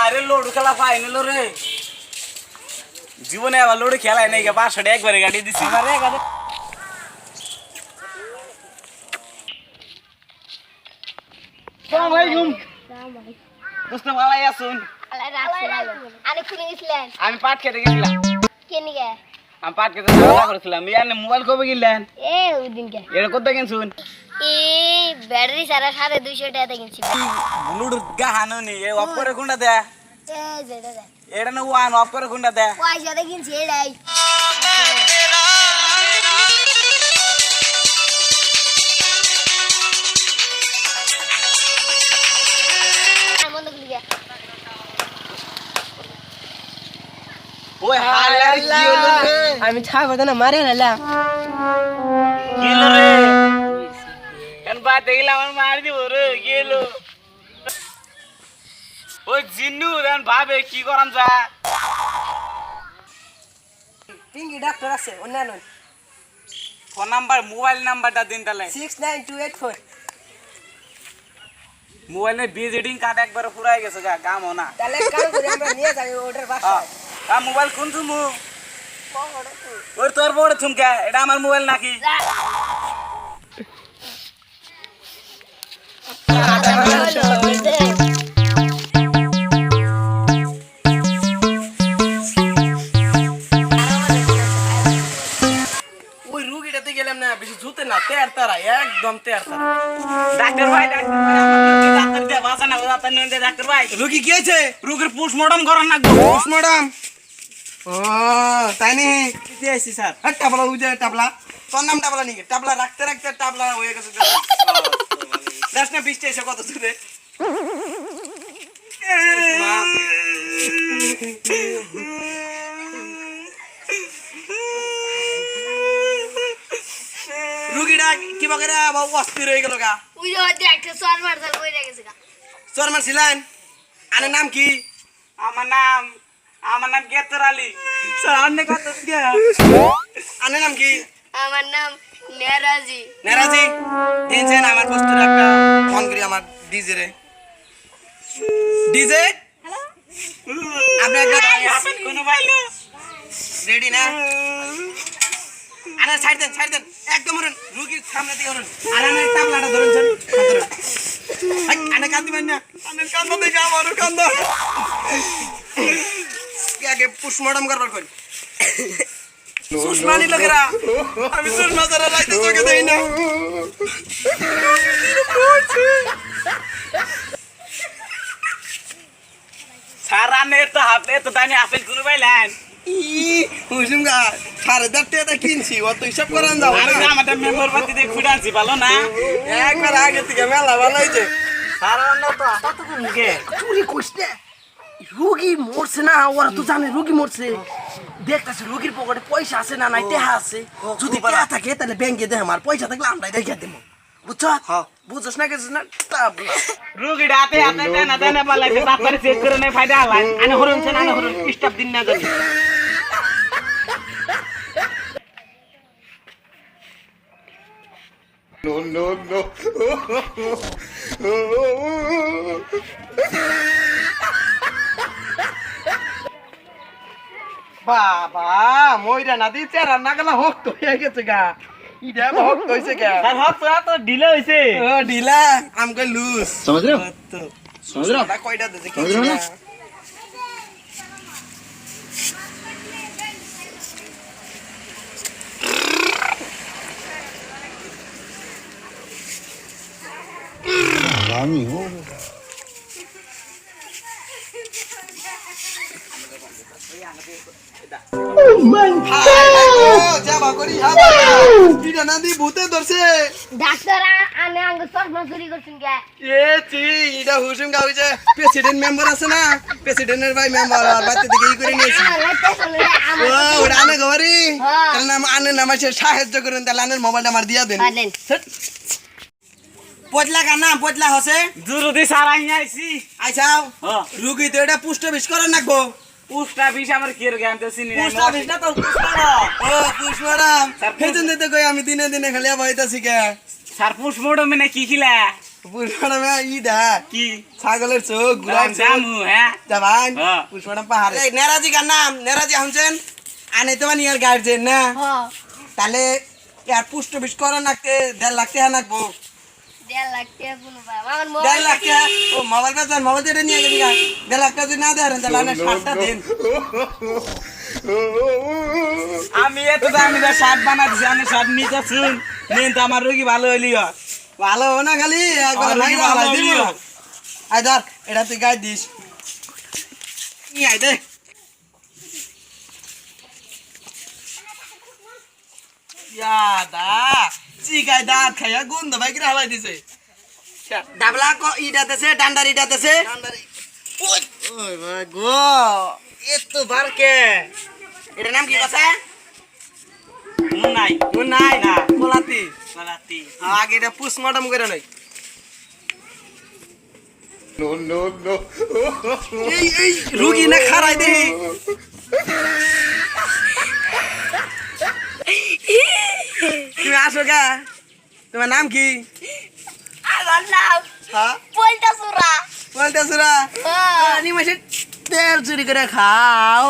আরে লড়ু খেলা ফাইনাল রে জীবনে আবার লড়ু খেলাই নাই 500 টাকা একবারে গাড়ি দিছি আরে গাড়ি সালাম আলাইকুম দোস্ত ভালাই আছুন আরে কোনে গেছিলেন? আমি পাট খেতে গেছিলাম কেনি গে? আমি পাট খেতে যাওয়া করেছিলাম ইয়ানে মোবাইল কবে কিনলেন এ ওদিন কে? এটা কত কিনছুন এ ব্যাটারি সারা 250 টাকা কিনছি। ব্লুটুথ গাহানো নি এ অফ করে কোনটা দে এ যেটা দে। এটা না ওয়ান অফ করে কোনটা দে পয়সা দে কিনছি এটাই। বন্ধ করি গে। ওই হালার কি হলো রে আমি ছাগো না মারে না কি হলো রে কেন বাদ দেখলাম আমার মার দিব রে কি হলো ওই জিন্নু দেন ভাবে কি করাম যা পিঙ্কি ডাক্তার আছে অন্যান্য ফোন নাম্বার মোবাইল নাম্বারটা দিন তাহলে 69284 মোবাইলে ভিজিটিং কার্ড একবারে পুরাই গেছে গা কামও না তাহলে কাল করে আমরা নিয়ে যাই অর্ডার বাসায় মোবাইল কোন তুমি ওর তোর বড় থুমকা এটা আমার মোবাইল নাকি ওই রুগীটাতে গেলাম না বেশি জুতে না তের তারা একদম তের তারা ডাক্তার ভাই ডাক্তার দে বাসা না ডাক্তার নিয়ে দে ডাক্তার ভাই রুগী কি আছে রোগের পোস্টমর্টম করার নাকবো ম্যাডাম ও তাই নি কি আইছি স্যার হ্যাঁ টাবলা উজে টাবলা তোর নাম টাবলা নাকি টাবলা রাখতে রাখতে টাবলা হয়ে গেছে দাস না 20 এসে কত সুদে রুগীটা কি বাগেরা বাবু অস্থির হয়ে গেল গা ওই যে হয়তো একটা সর মারছাল কইরা গেছে গা। তোর মারছিলেন আরে নাম কি আমার নাম গেতর আলী স্যার আপনি কত দিয়া আনে নাম কি আমার নাম নেরাজি। নেরাজি দিয়েছেন আমার বস্তু একটা ফোন করি আমার ডিজে রে ডিজে আপনি একটা কোনো পাইলো রেডি না আরে ছাড় দেন একদম ধরুন রুগীর সামনে দিয়ে ধরুন আর আমি টাবলাটা ধরুন স্যার ধরুন আনে কাঁদিবেন না আনে কান্দো দেখে আমারও কান্দো আগে পোস্টমর্টম করবার করি সুষমানি লোকেরা আমি সুষমা ছাড়া রাইতে চোখে দেই না স্যার আনে তো হাতে তো তাই আপেল কোনো পাইলেন মুসলিম গা 4,500 টাকা কিনছি অত হিসাব করেন যাও আরে আমাদের মেম্বার পাতি দিয়ে খুঁড়াছি ভালো না একবার আগে থেকে মেলা ভালো হয়েছে স্যার আনে তো হাতে তো মুখে চুরি কইছে রোগী মরছে না ওরা তো জানে রোগী মরছে দেখতেছে রোগীর পকেটে পয়সা আছে না নাই টাকা আছে যদি টাকা থাকে তাহলে ব্যাংকে দে আমার পয়সা থাকলে আমরাই রেখে দেব বুঝছো বুঝছস না গেছিস না রোগীটা হাতে দেনা দেনা পালাইছে তারপরে চেক করে নেই ফায়দা হলাই আনে হরুন স্টাফ দিন না জানি No. বাবা মইরা না দি চেরা না গলা হক হয়ে গেছে গা ইডা হক হইছে গা স্যার হক তো ডিলে হইছে ও ঢিলা আমকে লুজ समझ रहे हो समझ रहे हो না কয়টা দিতে কি समझ रहे हो ना हरामी हो যাবা করি হাবা ইডা না দি ভূতে ধরছে ডাক্তার আনে আঙ্গ চশমা চুরি করছেন কে? এ চি ইডা হুসুম গা হইছে প্রেসিডেন্ট মেম্বার আছে না প্রেসিডেন্টের ভাই মেম্বার আর বাতে দিকে ই করে নিয়েছি ও ওটা আনে গরি তার নাম আনে নাম আছে সাহায্য করেন তাহলে আনের মোবাইলটা আমার দিয়া দেন দেন। পতলা কানা পতলা হসে জরুরি স্যার আইছি আইছাও হ্যাঁ রুগী তো এটা পুষ্ট বিষ করে নাকবো পুষ্টা বিষ আমার কি রে আমি তো চিনি না পুষ্ট বিষ না তো ও পুষ্পরাম ফেজন দিতে কই আমি দিনে দিনে খালি বইতাছি কে স্যার পোস্টমর্টম মানে কি খিলা পুষ্পরাম ইদা কি ছাগলের চোখ ঘুরান জামু হ্যাঁ যাবান হ্যাঁ। পুষ্পরাম পাহাড়ে এই নেরাজি গান নাম নেরাজি হামছেন আনে তো মানে ইয়ার গার্জেন না তাহলে ইয়ার পুষ্ট বিষ করা নাকতে 1.5 লাখ টাকা নাকবো 1.5 লাখ টাকা কোনো পাই আমার 1.5 মোবাইল লাখ টাকা ও মোবাইল বেচান মোবাইল যেটা নিয়ে গেলি 1.5 লাখ টাকা যদি না দেন তাহলে আনে 60টা দিন আমি এত দামি দা শার্ট বানাচ্ছি আমি শার্ট নিতে শুন নেন তো আমার রোগী ভালো হইলি ভালো না খালি একবার আমার নাই রোগী ভালো দিব হইলি আই ধর এটা তুই গায়ে দিস নি আই দে ইয়াদা চিকাই দাঁত খাইয়া গন্ধ ভাই কি হালাই দিছে ডাবলা ক ইডা দেছে ডান্ডার ইডা দেছে ওই ভাই গো এত বারকে এটার নাম কি কথা নাই ও নাই না। পোলাতি গলাতি আগে এটা পোস্টমর্টম করে নাই No, no, no. এই রুগী না খারাই দে তুমি আসো গা তোমার নাম কি আমার নাম হ্যাঁ পলটা সুরা বলতেছ না হ্যাঁ মাসে তেল চুরি করে খাও